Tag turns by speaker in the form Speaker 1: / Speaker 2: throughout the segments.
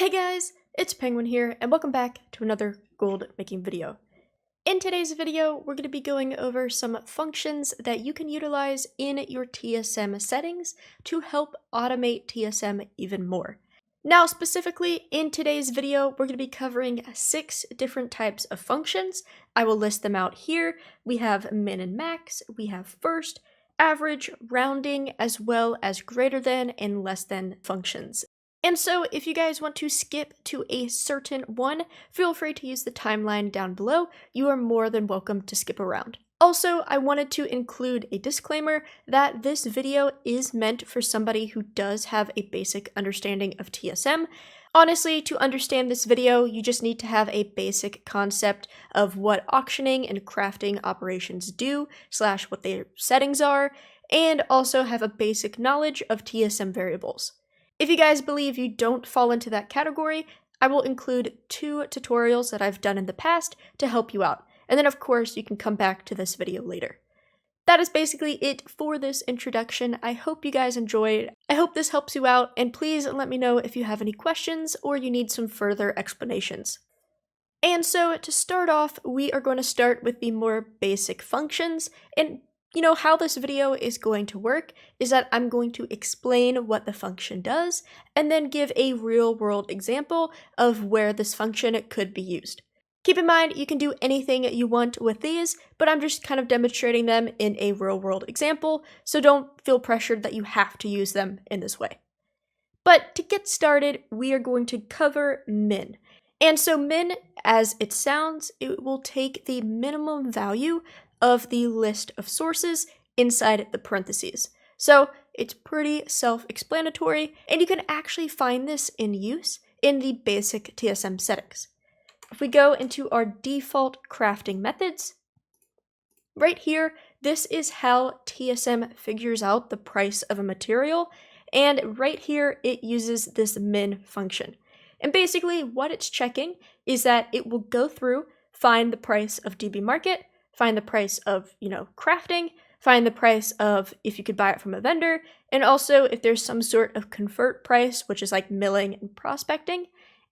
Speaker 1: Hey guys, it's Penguin here, and welcome back to another gold making video. In today's video, we're going to be going over some functions that you can utilize in your TSM settings to help automate TSM even more. Now, specifically in today's video, we're going to be covering 6 different types of functions. I will list them out here. We have min and max, we have first, average, rounding, as well as greater than and less than functions. And so if you guys want to skip to a certain one, feel free to use the timeline down below. You are more than welcome to skip around. Also, I wanted to include a disclaimer that this video is meant for somebody who does have a basic understanding of TSM. Honestly, to understand this video, you just need to have a basic concept of what auctioning and crafting operations do, / what their settings are, and also have a basic knowledge of TSM variables. If you guys believe you don't fall into that category, I will include 2 tutorials that I've done in the past to help you out. And then of course you can come back to this video later. That is basically it for this introduction. I hope you guys enjoyed. I hope this helps you out, and please let me know if you have any questions or you need some further explanations. And so to start off, we are going to start with the more basic functions, and how this video is going to work is that I'm going to explain what the function does and then give a real-world example of where this function could be used. Keep in mind, you can do anything you want with these, but I'm just kind of demonstrating them in a real-world example, so don't feel pressured that you have to use them in this way. But to get started, we are going to cover min. And so min, as it sounds, it will take the minimum value of the list of sources inside the parentheses. So it's pretty self-explanatory, and you can actually find this in use in the basic TSM settings. If we go into our default crafting methods, right here, this is how TSM figures out the price of a material, and right here it uses this min function. And basically what it's checking is that it will go through, find the price of DB market, find the price of, crafting, find the price of if you could buy it from a vendor, and also if there's some sort of convert price, which is like milling and prospecting,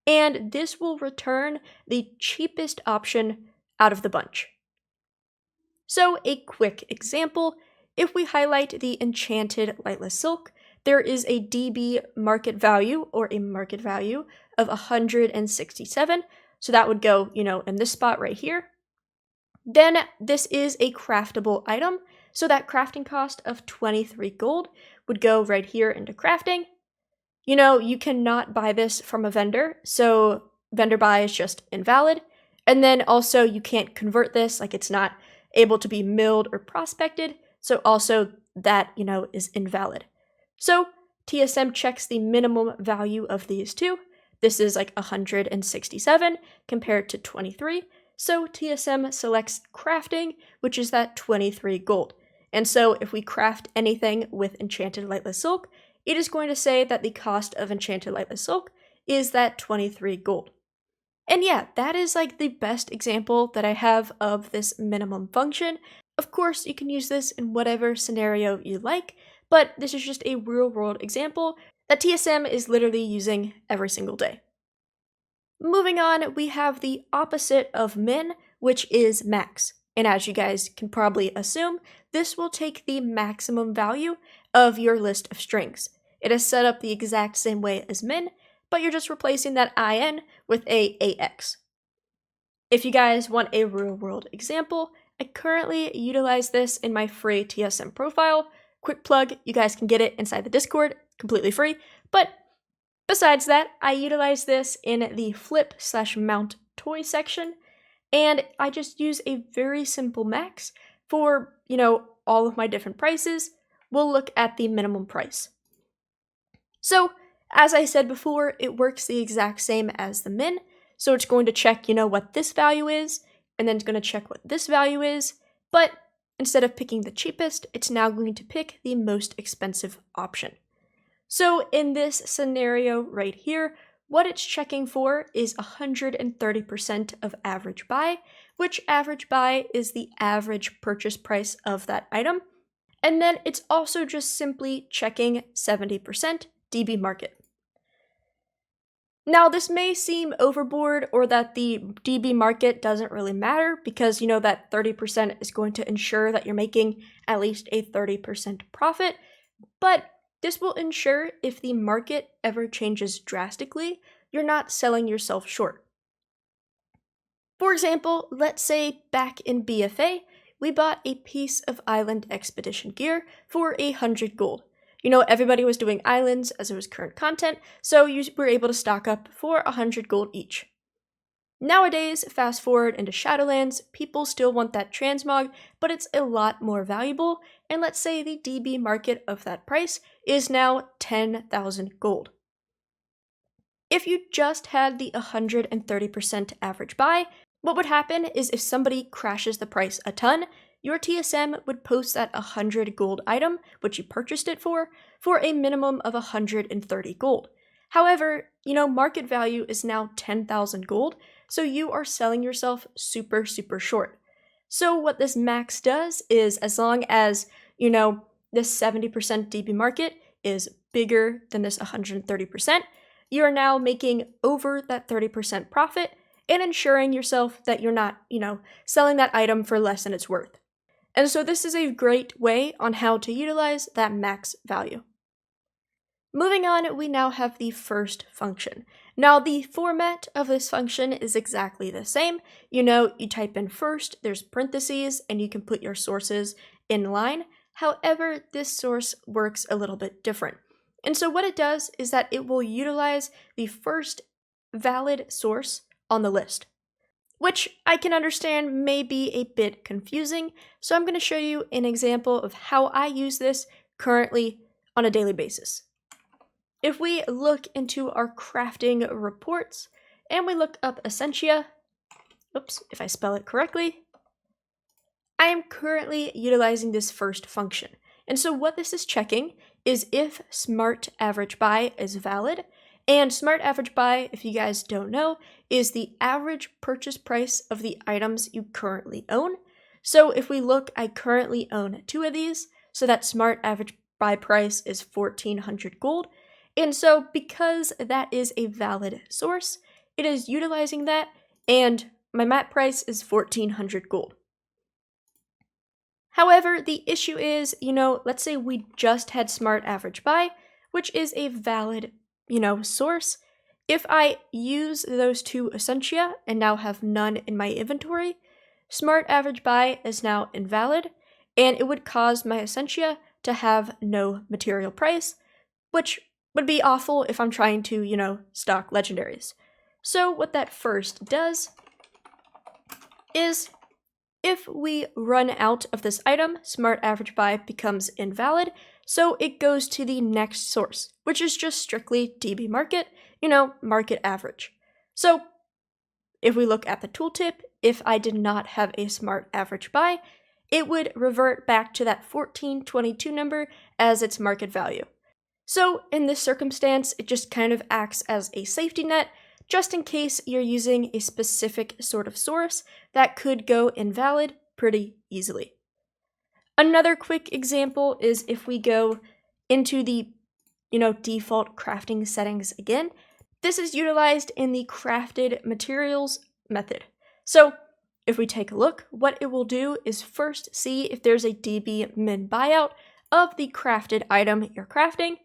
Speaker 1: and this will return the cheapest option out of the bunch. So a quick example, if we highlight the enchanted lightless silk, there is a DB market value or a market value of 167, so that would go, in this spot right here. Then this is a craftable item, so that crafting cost of 23 gold would go right here into crafting. You cannot buy this from a vendor, so vendor buy is just invalid. And then also you can't convert this, like it's not able to be milled or prospected, so also that, is invalid. So TSM checks the minimum value of these two. This is like 167 compared to 23. So TSM selects crafting, which is that 23 gold. And so if we craft anything with enchanted lightless silk, it is going to say that the cost of enchanted lightless silk is that 23 gold. And yeah, that is like the best example that I have of this minimum function. Of course, you can use this in whatever scenario you like, but this is just a real-world example that TSM is literally using every single day. Moving on, we have the opposite of min, which is max. And as you guys can probably assume, this will take the maximum value of your list of strings. It is set up the exact same way as min, but you're just replacing that in with a ax. If you guys want a real-world example, I currently utilize this in my free TSM profile. Quick plug, you guys can get it inside the Discord, completely free, but besides that, I utilize this in the flip/mount toy section, and I just use a very simple max for, all of my different prices. We'll look at the minimum price. So, as I said before, it works the exact same as the min, so it's going to check, what this value is, and then it's going to check what this value is, but instead of picking the cheapest, it's now going to pick the most expensive option. So in this scenario right here, what it's checking for is 130% of average buy, which average buy is the average purchase price of that item. And then it's also just simply checking 70% DB market. Now, this may seem overboard or that the DB market doesn't really matter because you know that 30% is going to ensure that you're making at least a 30% profit, but this will ensure if the market ever changes drastically, you're not selling yourself short. For example, let's say back in BFA, we bought a piece of island expedition gear for 100 gold. You know, everybody was doing islands as it was current content, so you were able to stock up for 100 gold each. Nowadays, fast forward into Shadowlands, people still want that transmog, but it's a lot more valuable, and let's say the DB market of that price is now 10,000 gold. If you just had the 130% average buy, what would happen is if somebody crashes the price a ton, your TSM would post that 100 gold item, which you purchased it for a minimum of 130 gold. However, you know, market value is now 10,000 gold, so you are selling yourself super short. So what this max does is, as long as, you know, this 70% DB market is bigger than this 130%, you are now making over that 30% profit and ensuring yourself that you're not, you know, selling that item for less than it's worth. And so this is a great way on how to utilize that max value. Moving on, we now have the first function. Now, the format of this function is exactly the same. You know, you type in first, there's parentheses, and you can put your sources in line. However, this source works a little bit different. And so what it does is that it will utilize the first valid source on the list, which I can understand may be a bit confusing, so I'm going to show you an example of how I use this currently on a daily basis. If we look into our crafting reports and we look up Essentia, oops, if I spell it correctly, I am currently utilizing this first function. And so what this is checking is if smart average buy is valid. And smart average buy, if you guys don't know, is the average purchase price of the items you currently own. So if we look, I currently own 2 of these, so that smart average buy price is 1,400 gold. And so because that is a valid source, it is utilizing that, and my map price is 1,400 gold. However, the issue is, you know, let's say we just had smart average buy, which is a valid, you know, source. If I use those 2 Essentia and now have none in my inventory, smart average buy is now invalid, and it would cause my Essentia to have no material price, which would be awful if I'm trying to, you know, stock legendaries. So what that first does is, if we run out of this item, smart average buy becomes invalid, so it goes to the next source, which is just strictly DB market, you know, market average. So if we look at the tooltip, if I did not have a smart average buy, it would revert back to that 1422 number as its market value. So in this circumstance, it just kind of acts as a safety net, just in case you're using a specific sort of source that could go invalid pretty easily. Another quick example is if we go into the, you know, default crafting settings again. This is utilized in the crafted materials method. So if we take a look, what it will do is first see if there's a DB min buyout of the crafted item you're crafting.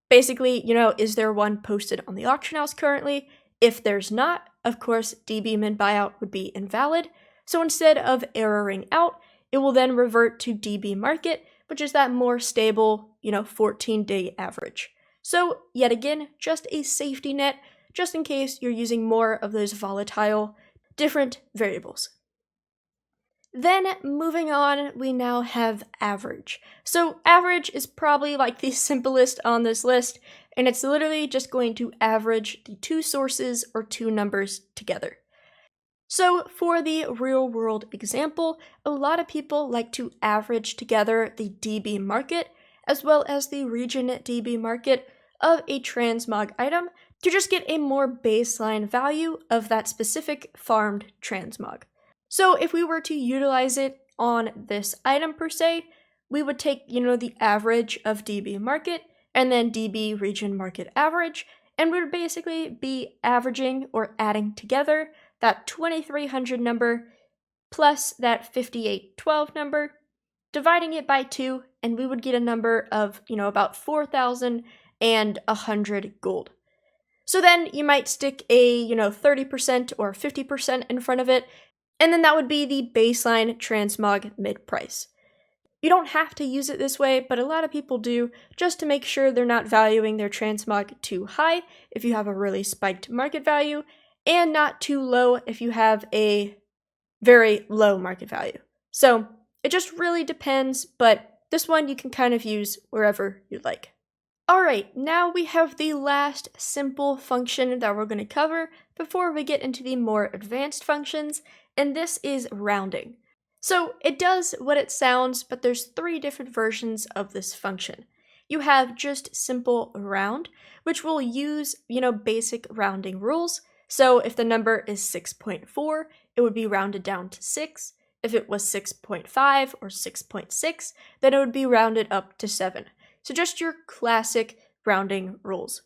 Speaker 1: Basically, you know, is there one posted on the auction house currently? If there's not, of course, DB min buyout would be invalid. So instead of erroring out, it will then revert to DB market, which is that more stable, you know, 14-day average. So yet again, just a safety net, just in case you're using more of those volatile, different variables. Then moving on, we now have average. So average is probably like the simplest on this list, and it's literally just going to average the 2 sources or 2 numbers together. So for the real world example, a lot of people like to average together the DB market as well as the region DB market of a transmog item to just get a more baseline value of that specific farmed transmog. So if we were to utilize it on this item per se, we would take, you know, the average of DB market and then DB region market average, and we would basically be averaging or adding together that 2300 number plus that 5812 number, dividing it by 2, and we would get a number of, about 4,100 gold. So then you might stick a, 30% or 50% in front of it, and then that would be the baseline transmog mid-price. You don't have to use it this way, but a lot of people do, just to make sure they're not valuing their transmog too high if you have a really spiked market value, and not too low if you have a very low market value. So it just really depends, but this one you can kind of use wherever you'd like. Alright, now we have the last simple function that we're going to cover before we get into the more advanced functions, and this is rounding. So it does what it sounds, but there's 3 different versions of this function. You have just simple round, which will use, basic rounding rules. So if the number is 6.4, it would be rounded down to 6. If it was 6.5 or 6.6, then it would be rounded up to 7. So just your classic rounding rules.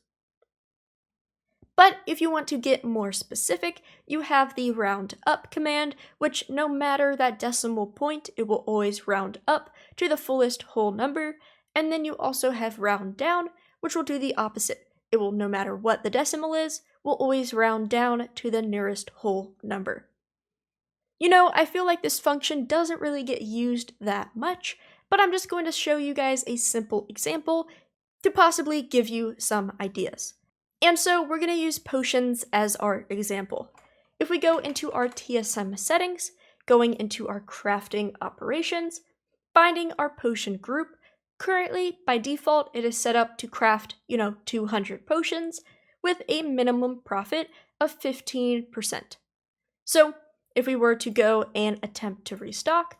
Speaker 1: But if you want to get more specific, you have the round up command, which no matter that decimal point, it will always round up to the fullest whole number. And then you also have round down, which will do the opposite. It will, no matter what the decimal is, will always round down to the nearest whole number. I feel like this function doesn't really get used that much, but I'm just going to show you guys a simple example to possibly give you some ideas. And so we're going to use potions as our example. If we go into our TSM settings, going into our crafting operations, finding our potion group, currently by default it is set up to craft, 200 potions with a minimum profit of 15%. So if we were to go and attempt to restock,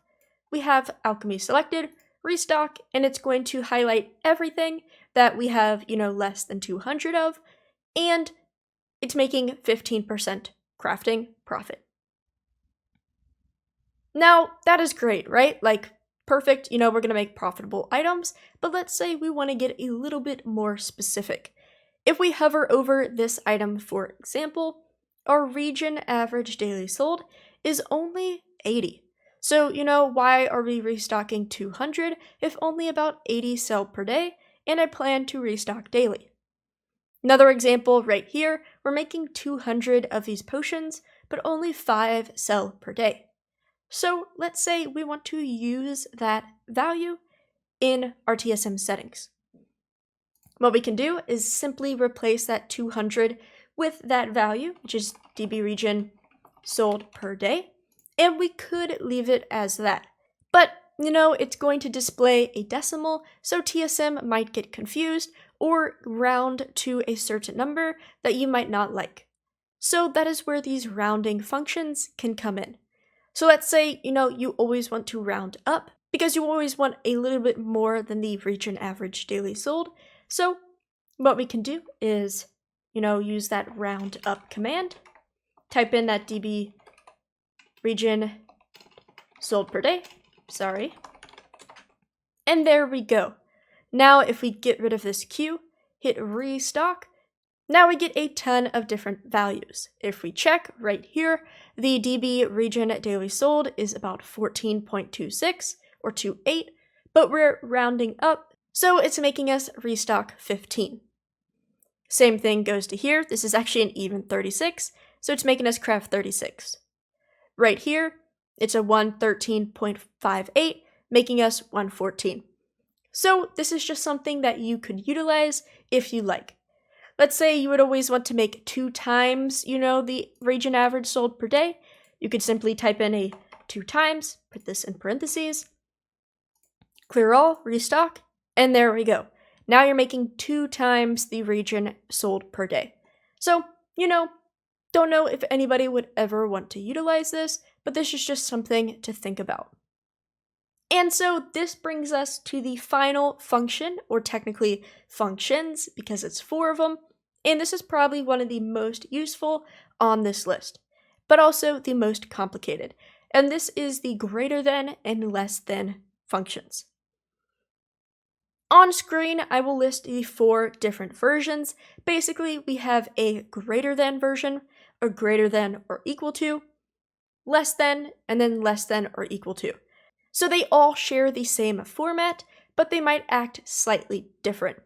Speaker 1: we have alchemy selected, restock, and it's going to highlight everything that we have, less than 200 of, and it's making 15% crafting profit. Now, that is great, right? Like, perfect, we're going to make profitable items, but let's say we want to get a little bit more specific. If we hover over this item, for example, our region average daily sold is only 80. So, why are we restocking 200 if only about 80 sell per day, and I plan to restock daily? Another example right here, we're making 200 of these potions, but only 5 sell per day. So let's say we want to use that value in our TSM settings. What we can do is simply replace that 200 with that value, which is DB region sold per day, and we could leave it as that. But, it's going to display a decimal, so TSM might get confused or round to a certain number that you might not like. So that is where these rounding functions can come in. So let's say, you always want to round up because you always want a little bit more than the region average daily sold. So what we can do is, use that round up command, type in that DB region sold per day, and there we go. Now if we get rid of this queue, hit restock, now we get a ton of different values. If we check right here, the DB region daily sold is about 14.26 or 28, but we're rounding up, so it's making us restock 15. Same thing goes to here. This is actually an even 36, so it's making us craft 36. Right here, it's a 113.58, making us 114. So this is just something that you could utilize if you like. Let's say you would always want to make 2 times, the region average sold per day. You could simply type in a 2 times, put this in parentheses, clear all, restock, and there we go. Now you're making 2 times the region sold per day. So, don't know if anybody would ever want to utilize this, but this is just something to think about. And so this brings us to the final function, or technically functions, because it's 4 of them, and this is probably one of the most useful on this list, but also the most complicated, and this is the greater than and less than functions. On screen, I will list the 4 different versions. Basically, we have a greater than version, a greater than or equal to, less than, and then less than or equal to. So they all share the same format, but they might act slightly different.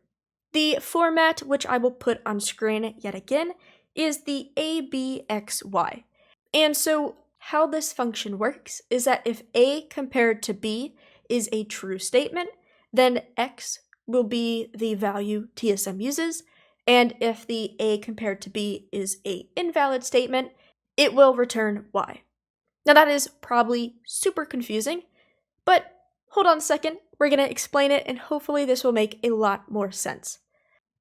Speaker 1: The format, which I will put on screen yet again, is the ABXY. And so how this function works is that if A compared to B is a true statement, then X will be the value TSM uses, and if the A compared to B is an invalid statement, it will return Y. Now that is probably super confusing, but hold on a second, we're going to explain it and hopefully this will make a lot more sense.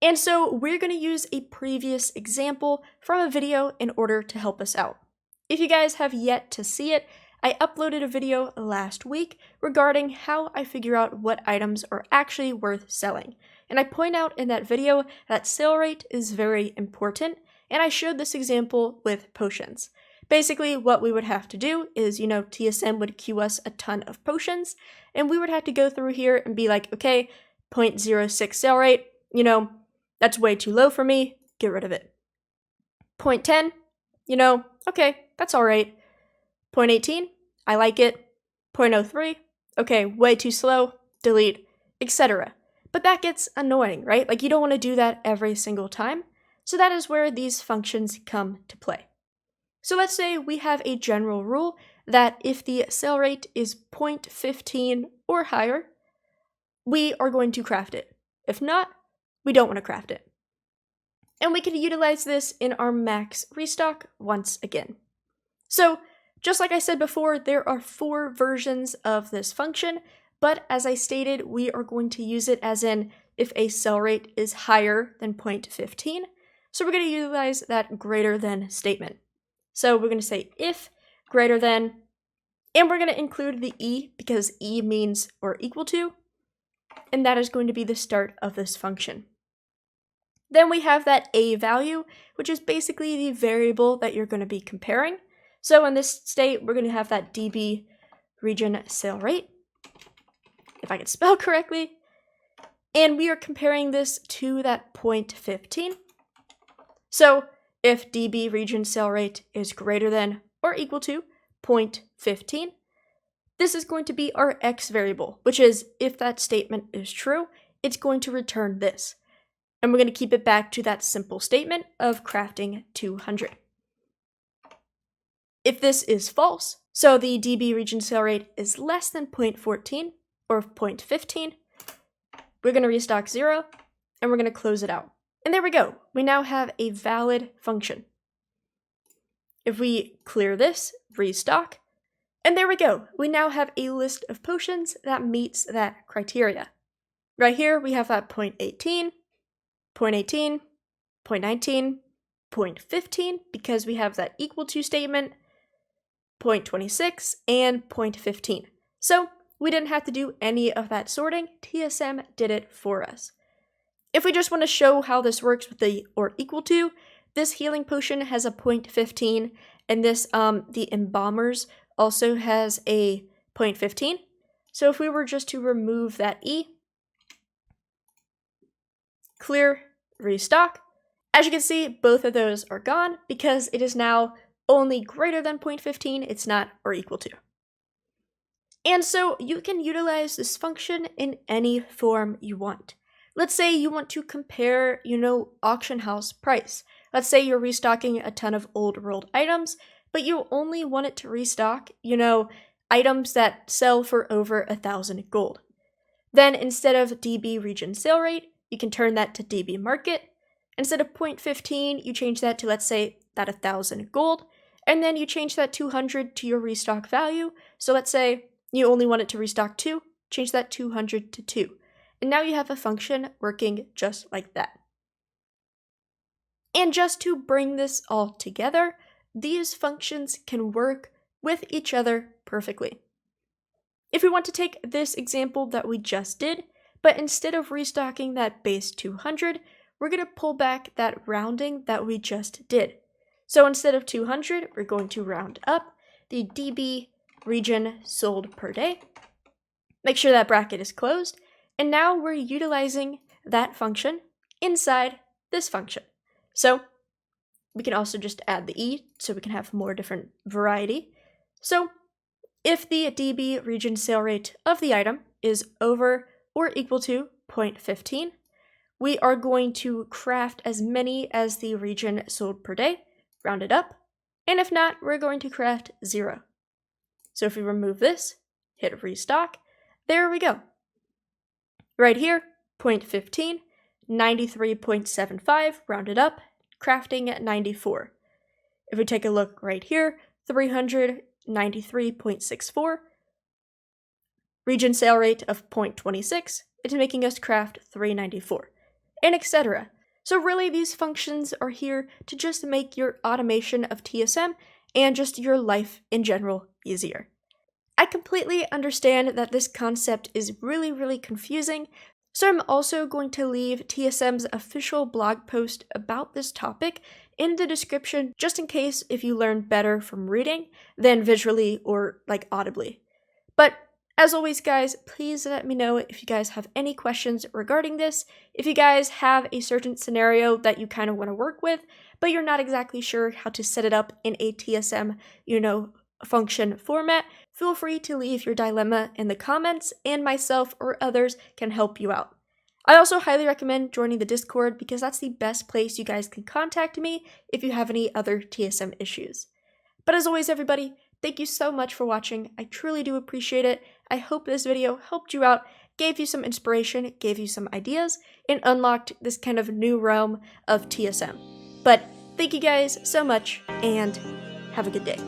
Speaker 1: And so we're going to use a previous example from a video in order to help us out. If you guys have yet to see it, I uploaded a video last week regarding how I figure out what items are actually worth selling. And I point out in that video that sale rate is very important, and I showed this example with potions. Basically, what we would have to do is, TSM would queue us a ton of potions, and we would have to go through here and be like, okay, 0.06 sale rate, that's way too low for me, get rid of it. 0.10, okay, that's all right. 0.18, I like it. 0.03, okay, way too slow, delete, etc. But that gets annoying, right? Like you don't want to do that every single time. So that is where these functions come to play. So let's say we have a general rule that if the sale rate is 0.15 or higher, we are going to craft it. If not, we don't want to craft it. And we can utilize this in our max restock once again. So just like I said before, there are 4 versions of this function, but as I stated, we are going to use it as in if a sell rate is higher than 0.15. So we're going to utilize that greater than statement. So we're going to say if greater than, and we're going to include the E because E means or equal to, and that is going to be the start of this function. Then we have that A value, which is basically the variable that you're going to be comparing. So in this state, we're going to have that dB region sale rate, if I can spell correctly. And we are comparing this to that 0.15. So if dB region sale rate is greater than or equal to 0.15, this is going to be our X variable, which is if that statement is true, it's going to return this. And we're going to keep it back to that simple statement of crafting 200. If this is false, so the dB region sale rate is less than 0.14 or 0.15, we're going to restock 0 and we're going to close it out. And there we go. We now have a valid function. If we clear this, restock, and there we go. We now have a list of potions that meets that criteria. Right here, we have that 0.18, 0.18, 0.19, 0.15, because we have that equal to statement, 0.26, and 0.15. So we didn't have to do any of that sorting. TSM did it for us. If we just want to show how this works with the or equal to, this healing potion has a 0.15, and this the embalmers also has a 0.15. So if we were just to remove that E, clear, restock, as you can see, both of those are gone because it is now only greater than 0.15, it's not or equal to. And so you can utilize this function in any form you want. Let's say you want to compare, auction house price. Let's say you're restocking a ton of old world items, but you only want it to restock, items that sell for over 1,000 gold. Then instead of dB region sale rate, you can turn that to dB market. Instead of 0.15, you change that to, let's say, that 1,000 gold, and then you change that 200 to your restock value. So let's say you only want it to restock 2, change that 200 to 2. And now you have a function working just like that. And just to bring this all together, these functions can work with each other perfectly. If we want to take this example that we just did, but instead of restocking that base 200, we're going to pull back that rounding that we just did. So instead of 200, we're going to round up the dB region sold per day. Make sure that bracket is closed. And now we're utilizing that function inside this function. So we can also just add the E so we can have more different variety. So if the DB region sale rate of the item is over or equal to 0.15, we are going to craft as many as the region sold per day, round it up, and if not, we're going to craft 0. So if we remove this, hit restock, there we go. Right here, 0.15, 93.75, rounded up, crafting at 94. If we take a look right here, 393.64, region sale rate of 0.26, it's making us craft 394, and etc. So really these functions are here to just make your automation of TSM and just your life in general easier. I completely understand that this concept is really confusing, so I'm also going to leave TSM's official blog post about this topic in the description just in case if you learn better from reading than visually or like audibly. But as always guys, please let me know if you guys have any questions regarding this. If you guys have a certain scenario that you kind of want to work with, but you're not exactly sure how to set it up in a TSM, function format, feel free to leave your dilemma in the comments and myself or others can help you out. I also highly recommend joining the Discord because that's the best place you guys can contact me if you have any other TSM issues. But as always everybody, thank you so much for watching. I truly do appreciate it. I hope this video helped you out, gave you some inspiration, gave you some ideas, and unlocked this kind of new realm of TSM. But thank you guys so much and have a good day.